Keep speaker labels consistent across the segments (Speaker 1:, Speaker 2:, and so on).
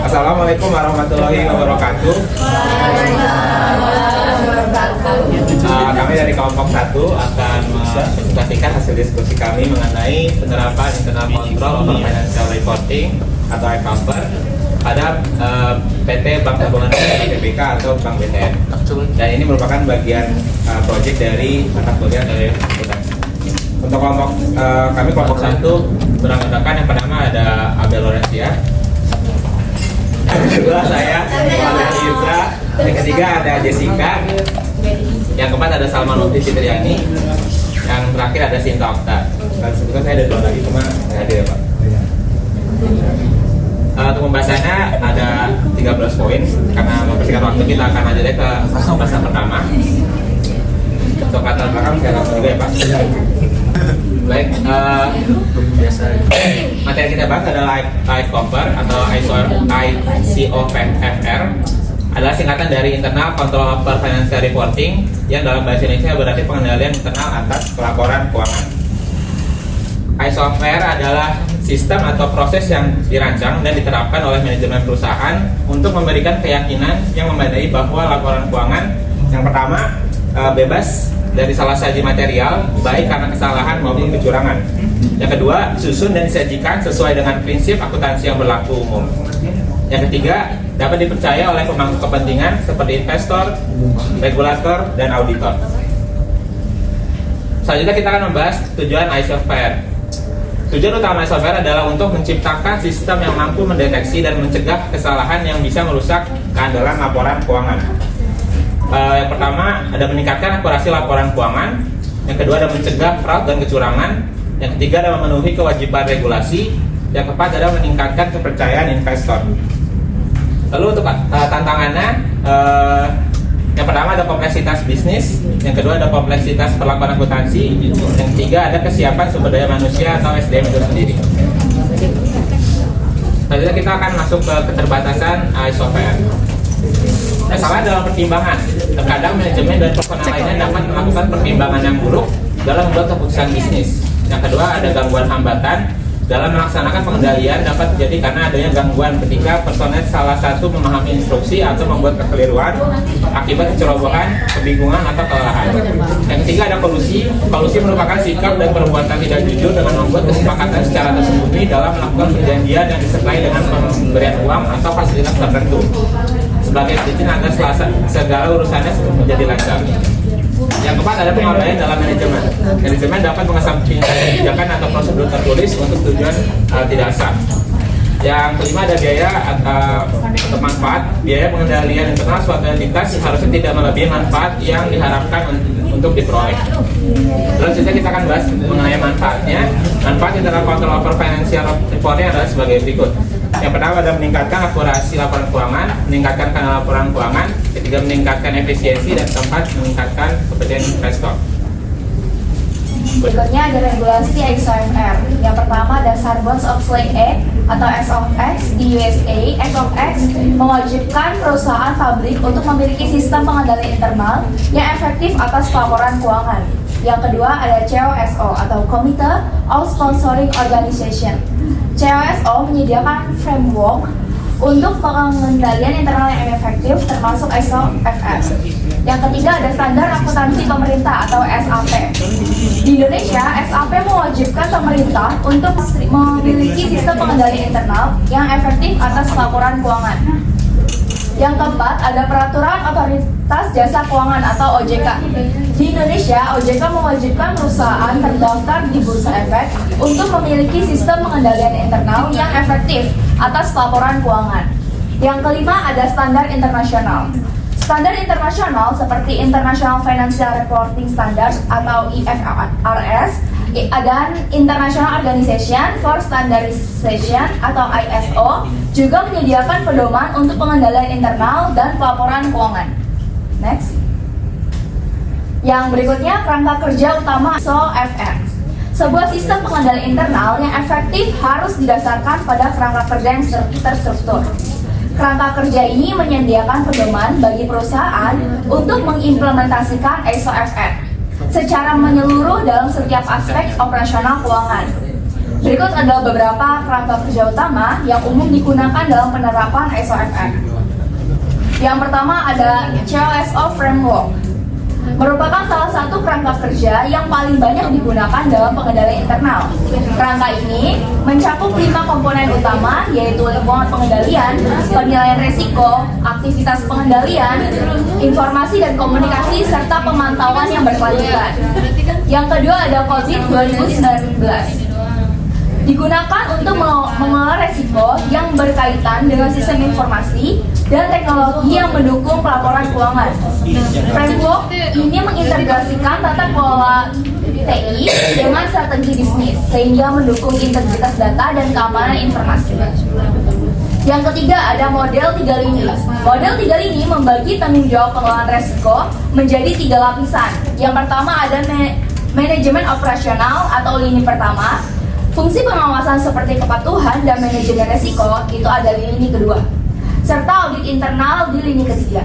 Speaker 1: Assalamualaikum warahmatullahi wabarakatuh. Kami dari kelompok 1 akan mempresentasikan hasil diskusi kami mengenai penerapan internal control over financial reporting atau e-comper pada PT Bank Tabungan TBK atau Bank BTN. Dan ini merupakan bagian proyek dari mata kuliah dari akuntansi. Untuk kelompok kami kelompok 1 beranggotakan yang pertama ada Abel Lorencia, yang kedua saya, Irza, yang ketiga ada Jessica, yang keempat ada Salman Lutfi Fitriani, yang terakhir ada Sinta Okta. Dan sebetulnya saya ada 2 lagi, cuma saya hadir ya Pak. Untuk pembahasannya ada 13 poin, karena mempersingkat waktu kita akan lanjutnya ke pembahasan pertama. Untuk latar belakang saya langsung juga ya Pak. Baik, materi kita bahas adalah e-comper atau ICOFR adalah singkatan dari Internal Control Over Financial Reporting yang dalam bahasa Indonesia berarti pengendalian internal atas pelaporan keuangan. ICOFR adalah sistem atau proses yang dirancang dan diterapkan oleh manajemen perusahaan untuk memberikan keyakinan yang memadai bahwa laporan keuangan yang pertama bebas dari salah saji material, baik karena kesalahan maupun kecurangan. Yang kedua, disusun dan disajikan sesuai dengan prinsip akuntansi yang berlaku umum. Yang ketiga, dapat dipercaya oleh pemangku kepentingan seperti investor, regulator, dan auditor. Selanjutnya kita akan membahas tujuan ICOFR. Tujuan utama ICOFR adalah untuk menciptakan sistem yang mampu mendeteksi dan mencegah kesalahan yang bisa merusak keandalan laporan keuangan. Yang pertama ada meningkatkan akurasi laporan keuangan, yang kedua ada mencegah fraud dan kecurangan, yang ketiga ada memenuhi kewajiban regulasi, yang keempat ada meningkatkan kepercayaan investor. Lalu untuk tantangannya, yang pertama ada kompleksitas bisnis, yang kedua ada kompleksitas perlakuan akuntansi, yang ketiga ada kesiapan sumber daya manusia atau SDM itu sendiri. Selanjutnya kita akan masuk ke keterbatasan ICOFR. Salah dalam pertimbangan, terkadang manajemen dan personal lainnya dapat melakukan pertimbangan yang buruk dalam membuat keputusan bisnis. Yang kedua ada gangguan hambatan dalam melaksanakan pengendalian dapat terjadi karena adanya gangguan ketika personel salah satu memahami instruksi atau membuat kekeliruan akibat kecerobohan, kebingungan atau kelelahan. Yang ketiga ada kolusi. Kolusi merupakan sikap dan perbuatan tidak jujur dengan membuat kesepakatan secara tersembunyi dalam melakukan perjanjian yang disertai dengan pemberian uang atau fasilitas tertentu sebagai prinsip agar segala urusannya menjadi lancar. Yang keempat ada pengabaian dalam manajemen. Manajemen dapat mengesampingkan kebijakan atau prosedur tertulis untuk tujuan tidak sah. Yang kelima ada biaya atau manfaat. Biaya pengendalian internal suatu entitas harusnya tidak melebihi manfaat yang diharapkan untuk diperoleh. Selanjutnya kita akan bahas mengenai manfaatnya. Manfaat internal control over financial reporting adalah sebagai berikut. Yang pertama ada meningkatkan akurasi laporan keuangan, meningkatkan kanal laporan keuangan, ketiga meningkatkan efisiensi, dan keempat meningkatkan kepercayaan investor.
Speaker 2: Berikutnya ada regulasi ICOFR. Yang pertama ada Sarbanes-Oxley Act atau SOX di USA. SOX mewajibkan perusahaan publik untuk memiliki sistem pengendalian internal yang efektif atas pelaporan keuangan. Yang kedua ada COSO atau Committee of Sponsoring Organization. COSO menyediakan framework untuk pengendalian internal yang efektif termasuk ICOFR. Yang ketiga ada standar akuntansi pemerintah atau SAP. Di Indonesia, SAP mewajibkan pemerintah untuk memiliki sistem pengendalian internal yang efektif atas laporan keuangan. Yang keempat ada peraturan otoritas jasa keuangan atau OJK. Di Indonesia, OJK mewajibkan perusahaan terdaftar di Bursa Efek untuk memiliki sistem pengendalian internal yang efektif atas laporan keuangan. Yang kelima ada standar internasional. Standar internasional seperti International Financial Reporting Standards atau IFRS dan International Organization for Standardization atau ISO juga menyediakan pedoman untuk pengendalian internal dan pelaporan keuangan. Next. Yang berikutnya, kerangka kerja utama SOFR. Sebuah sistem pengendalian internal yang efektif harus didasarkan pada kerangka kerja yang terstruktur. Kerangka kerja ini menyediakan pedoman bagi perusahaan untuk mengimplementasikan SOFR secara menyeluruh dalam setiap aspek operasional keuangan. Berikut adalah beberapa kerangka kerja utama yang umum digunakan dalam penerapan SOFR. Yang pertama ada COSO Framework, merupakan salah satu kerangka kerja yang paling banyak digunakan dalam pengendalian internal. Kerangka ini mencakup 5 komponen utama, yaitu lingkungan pengendalian, penilaian resiko, aktivitas pengendalian, informasi dan komunikasi, serta pemantauan yang berkelanjutan. Yang kedua ada COVID 2019. Digunakan untuk mengelola resiko yang berkaitan dengan sistem informasi dan teknologi yang mendukung pelaporan keuangan. Framework ini mengintegrasikan tata kelola TI dengan strategi bisnis sehingga mendukung integritas data dan keamanan informasi. Yang ketiga ada model 3 lini. Model 3 lini membagi tanggung jawab pengelolaan resiko menjadi 3 lapisan. Yang pertama ada manajemen operasional atau lini pertama. Fungsi pengawasan seperti kepatuhan dan manajemen resiko itu ada di lini kedua, serta audit internal di lini ketiga.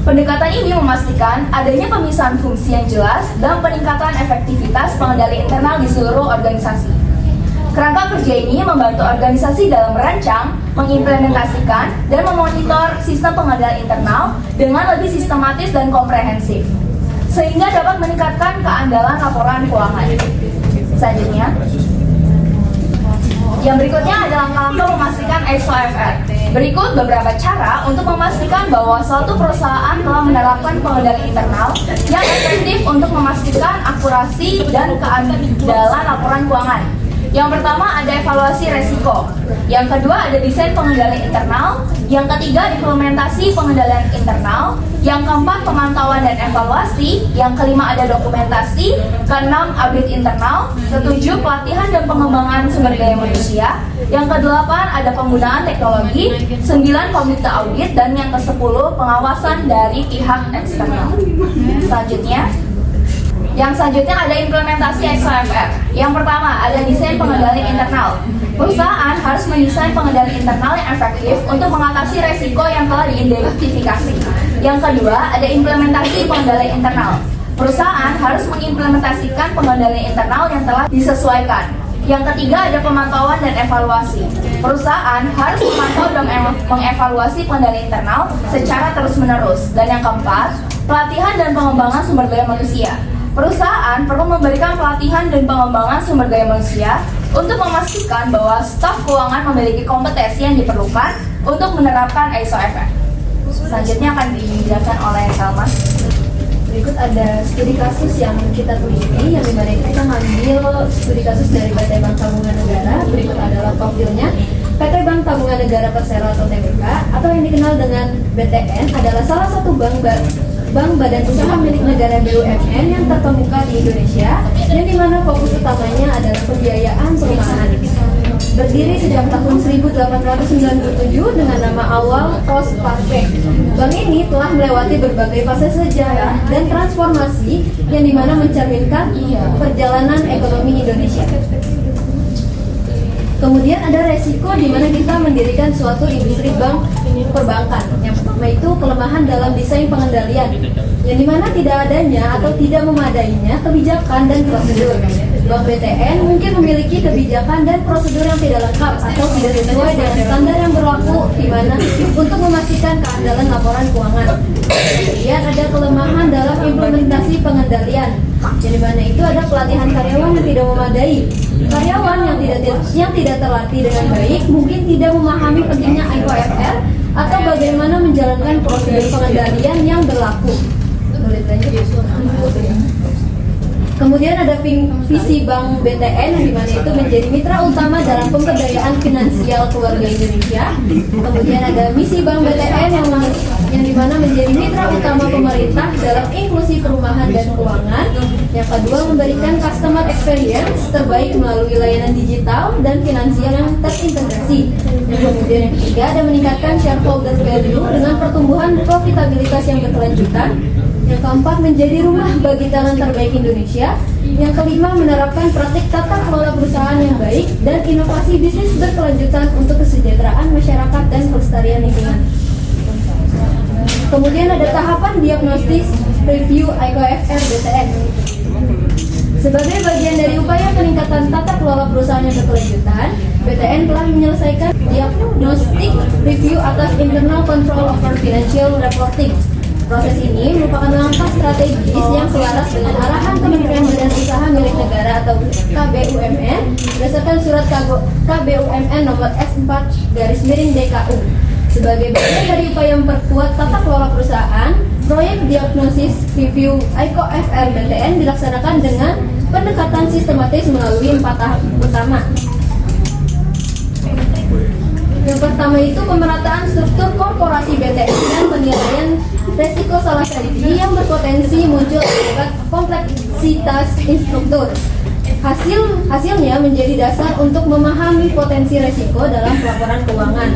Speaker 2: Pendekatan ini memastikan adanya pemisahan fungsi yang jelas dan peningkatan efektivitas pengendalian internal di seluruh organisasi. Kerangka kerja ini membantu organisasi dalam merancang, mengimplementasikan, dan memonitor sistem pengendalian internal dengan lebih sistematis dan komprehensif, sehingga dapat meningkatkan keandalan laporan keuangan. Selanjutnya, yang berikutnya adalah langkah memastikan SOFR. Berikut beberapa cara untuk memastikan bahwa suatu perusahaan telah menerapkan pengendalian internal yang efektif untuk memastikan akurasi dan keandalan laporan keuangan. Yang pertama ada evaluasi resiko. Yang kedua ada desain pengendalian internal. Yang ketiga implementasi pengendalian internal. Yang keempat pemantauan dan evaluasi. Yang kelima ada dokumentasi. Keenam audit internal. Ketujuh pelatihan dan pengembangan sumber daya manusia. Yang kedelapan ada penggunaan teknologi. 9 komite audit. Dan yang kesepuluh pengawasan dari pihak eksternal. Yang selanjutnya ada implementasi SOFR. Yang pertama ada desain pengendalian internal. Perusahaan harus mendesain pengendalian internal yang efektif untuk mengatasi resiko yang telah diidentifikasi. Yang kedua ada implementasi pengendalian internal. Perusahaan harus mengimplementasikan pengendalian internal yang telah disesuaikan. Yang ketiga ada pemantauan dan evaluasi. Perusahaan harus memantau dan mengevaluasi pengendalian internal secara terus-menerus. Dan yang keempat, pelatihan dan pengembangan sumber daya manusia. Perusahaan perlu memberikan pelatihan dan pengembangan sumber daya manusia untuk memastikan bahwa staf keuangan memiliki kompetensi yang diperlukan untuk menerapkan SOFR. Selanjutnya akan dijelaskan oleh Salma.
Speaker 3: Berikut ada studi kasus yang kita teliti, yang dimana kita mengambil studi kasus dari PT Bank Tabungan Negara. Berikut adalah profilnya. PT Bank Tabungan Negara Persero atau TBK, atau yang dikenal dengan BTN, adalah salah satu bank badan usaha milik negara BUMN yang terkemuka di Indonesia, yang dimana fokus utamanya adalah pembiayaan perumahan. Berdiri sejak tahun 1897 dengan nama awal Postpac. Bank ini telah melewati berbagai fase sejarah dan transformasi yang dimana mencerminkan perjalanan ekonomi Indonesia. Kemudian ada resiko di mana kita mendirikan suatu industri bank perbankan. Yang pertama itu kelemahan dalam desain pengendalian, yang dimana tidak adanya atau tidak memadainya kebijakan dan prosedur. Bank BTN mungkin memiliki kebijakan dan prosedur yang tidak lengkap atau tidak sesuai dengan standar yang berlaku, di mana untuk memastikan keandalan laporan keuangan. Kemudian ada kelemahan dalam implementasi pengendalian, yang dimana itu ada pelatihan karyawan yang tidak memadai. Karyawan yang tidak terlatih dengan baik mungkin tidak memahami pentingnya SOFR atau bagaimana menjalankan prosedur pengendalian yang berlaku. Kemudian ada visi Bank BTN yang dimana itu menjadi mitra utama dalam pemberdayaan finansial keluarga Indonesia. Kemudian ada misi Bank BTN yang dimana menjadi mitra utama pemerintah dalam inklusi perumahan dan keuangan. Yang kedua, memberikan customer experience terbaik melalui layanan digital dan finansial yang terintegrasi. Yang kemudian yang ketiga ada meningkatkan shareholder value dengan pertumbuhan profitabilitas yang berkelanjutan. Yang keempat, menjadi rumah bagi talent terbaik Indonesia. Yang kelima, menerapkan praktik tata kelola perusahaan yang baik dan inovasi bisnis berkelanjutan untuk kesejahteraan masyarakat dan pelestarian lingkungan. Kemudian ada tahapan diagnostis review ICOFR BTN. Sebagai bagian dari upaya peningkatan tata kelola perusahaan yang berkelanjutan, BTN telah menyelesaikan diagnostik review atas internal control over financial reporting. Proses ini merupakan langkah strategis yang selaras dengan arahan Kementerian Badan Usaha Milik Negara atau KBUMN berdasarkan surat KBUMN nomor S4/DKU. Sebagai bagian dari upaya memperkuat tata kelola perusahaan, proyek diagnosis review ICOFR BTN dilaksanakan dengan pendekatan sistematis melalui 4 tahap utama. Yang pertama itu pemerataan struktur korporasi BTN dan penilaian resiko salah satu yang berpotensi muncul akibat kompleksitas instruktur. Hasilnya menjadi dasar untuk memahami potensi resiko dalam pelaporan keuangan.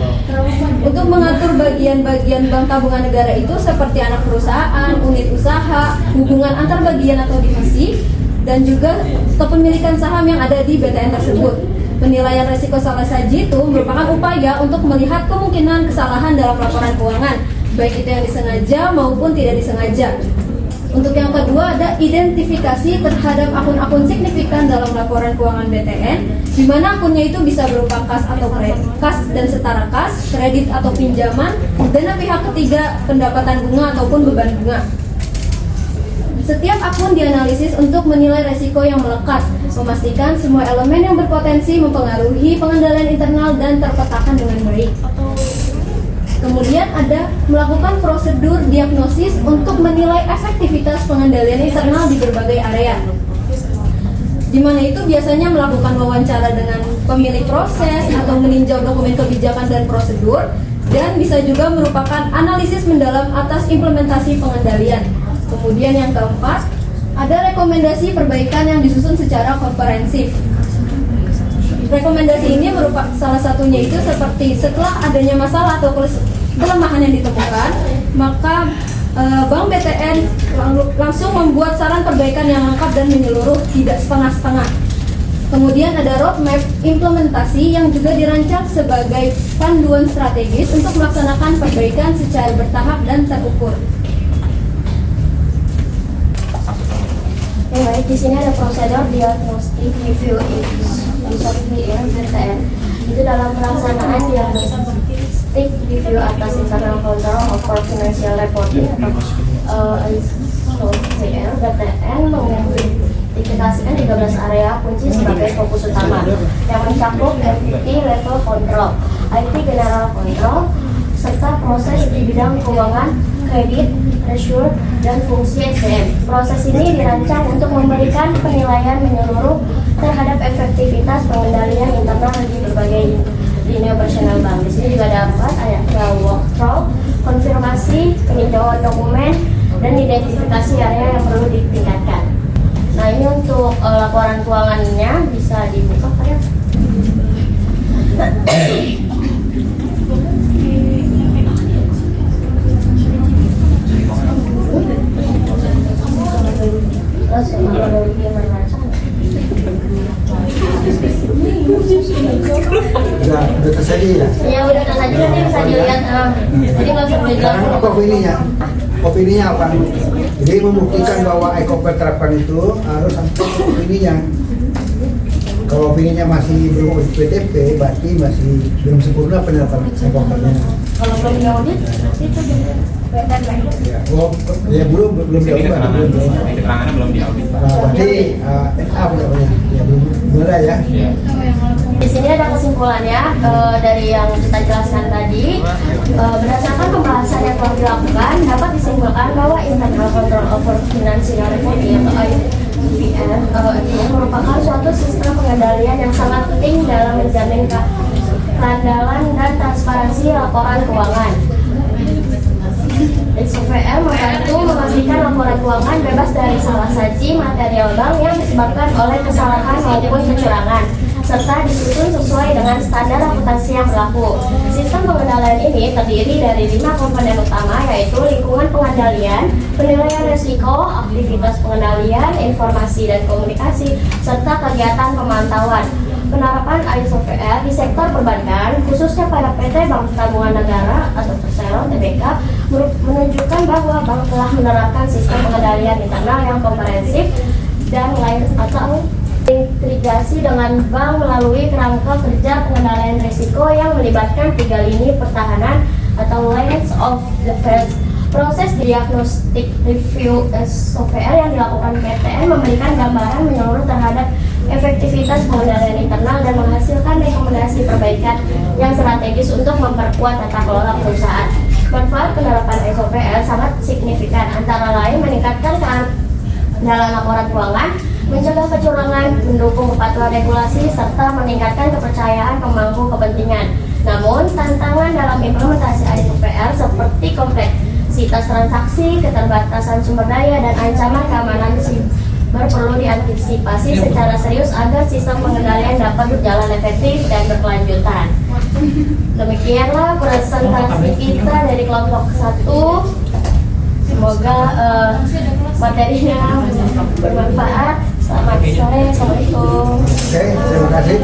Speaker 3: Untuk mengatur bagian-bagian bank tabungan negara itu seperti anak perusahaan, unit usaha, hubungan antar bagian atau divisi, dan juga kepemilikan saham yang ada di BTN tersebut. Penilaian resiko salah saji itu merupakan upaya untuk melihat kemungkinan kesalahan dalam laporan keuangan, baik itu yang disengaja maupun tidak disengaja. Untuk yang kedua ada identifikasi terhadap akun-akun signifikan dalam laporan keuangan BTN, di mana akunnya itu bisa berupa kas atau kas dan setara kas, kredit atau pinjaman, dana pihak ketiga, pendapatan bunga ataupun beban bunga. Setiap akun dianalisis untuk menilai resiko yang melekat, memastikan semua elemen yang berpotensi mempengaruhi pengendalian internal dan terpetakan dengan baik. Kemudian ada melakukan prosedur diagnosis untuk menilai efektivitas pengendalian internal di berbagai area. Di mana itu biasanya melakukan wawancara dengan pemilik proses atau meninjau dokumen kebijakan dan prosedur, dan bisa juga merupakan analisis mendalam atas implementasi pengendalian. Kemudian yang keempat, ada rekomendasi perbaikan yang disusun secara komprehensif. Rekomendasi ini merupakan salah satunya itu seperti setelah adanya masalah atau kelemahan yang ditemukan, maka Bank BTN langsung membuat saran perbaikan yang lengkap dan menyeluruh, tidak setengah-setengah. Kemudian ada roadmap implementasi yang juga dirancang sebagai panduan strategis untuk melaksanakan perbaikan secara bertahap dan terukur.
Speaker 4: Baik, di sini ada prosedur diagnostik review BTN. Itu dalam pelaksanaan diagnostik review atas internal control over financial reporting atau ICOFR BTN mengidentifikasikan 13 area kunci sebagai fokus utama yang mencakup FIT level control, IT general control, serta proses di bidang keuangan, kredit, treasury, dan fungsi SDM. Proses ini dirancang untuk memberikan penilaian menyeluruh terhadap efektivitas pengendalian internal di berbagai lini operasional bank. Di sini juga dapat ada workflow, konfirmasi, peninjauan dokumen, dan identifikasi area yang perlu ditingkatkan. Nah, ini untuk laporan keuangannya bisa dibuka, Pak ya?
Speaker 5: Udah tersaji ya?
Speaker 4: Ya udah tersaji, nanti bisa dilihat. Jadi nggak usah belajar.
Speaker 5: Sekarang apa opininya? Opininya apa? Jadi membuktikan bahwa ICOFR terapkan itu harus sampai opininya. Kalau opininya masih belum PTP, berarti masih belum sempurna penerapan ICOFR-nya.
Speaker 4: Kalau belum diaudit, itu
Speaker 5: Ya, ya belum
Speaker 1: Jadi
Speaker 5: diaudit.
Speaker 1: keterangannya belum diaudit, Pak.
Speaker 5: Berarti apa namanya? Ya belum mulai ya.
Speaker 1: Iya.
Speaker 4: Di sini ada kesimpulannya dari yang kita jelaskan tadi. Berdasarkan pembahasan yang telah dilakukan, dapat disimpulkan bahwa internal control over financial reporting atau ICOFR merupakan suatu sistem pengendalian yang sangat penting dalam menjamin keandalan dan transparansi laporan keuangan. ICOFR membantu memastikan laporan keuangan bebas dari salah saji material bank yang disebabkan oleh kesalahan maupun kecurangan, serta disusun sesuai dengan standar akuntansi yang berlaku. Sistem pengendalian ini terdiri dari 5 komponen utama, yaitu lingkungan pengendalian, penilaian risiko, aktivitas pengendalian, informasi dan komunikasi, serta kegiatan pemantauan. Penerapan ISO VR di sektor perbankan, khususnya pada PT Bank Tabungan Negara atau Persero TBK, menunjukkan bahwa bank telah menerapkan sistem pengendalian internal yang komprehensif dan lain atau integrasi dengan bank melalui kerangka kerja pengendalian risiko yang melibatkan 3 lini pertahanan atau lines of defense. Proses diagnostik review SOVR yang dilakukan PTN memberikan gambaran menyeluruh terhadap efektivitas pengendalian internal dan menghasilkan rekomendasi perbaikan yang strategis untuk memperkuat tata kelola perusahaan. Manfaat penerapan SOVR sangat signifikan, antara lain meningkatkan keandalan laporan keuangan, mencegah kecurangan, mendukung kepatuhan regulasi, serta meningkatkan kepercayaan pemangku kepentingan. Namun, tantangan dalam implementasi SOVR seperti kompleksitas transaksi, keterbatasan sumber daya, dan ancaman keamanan siber perlu diantisipasi secara serius agar sistem pengendalian dapat berjalan efektif dan berkelanjutan. Demikianlah presentasi kita dari kelompok 1. Semoga materinya bermanfaat. Selamat sore, Assalamualaikum.
Speaker 5: Oke, terima kasih.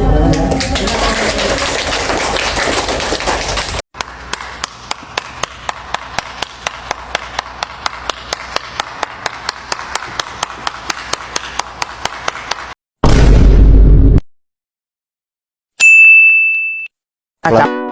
Speaker 6: Acap.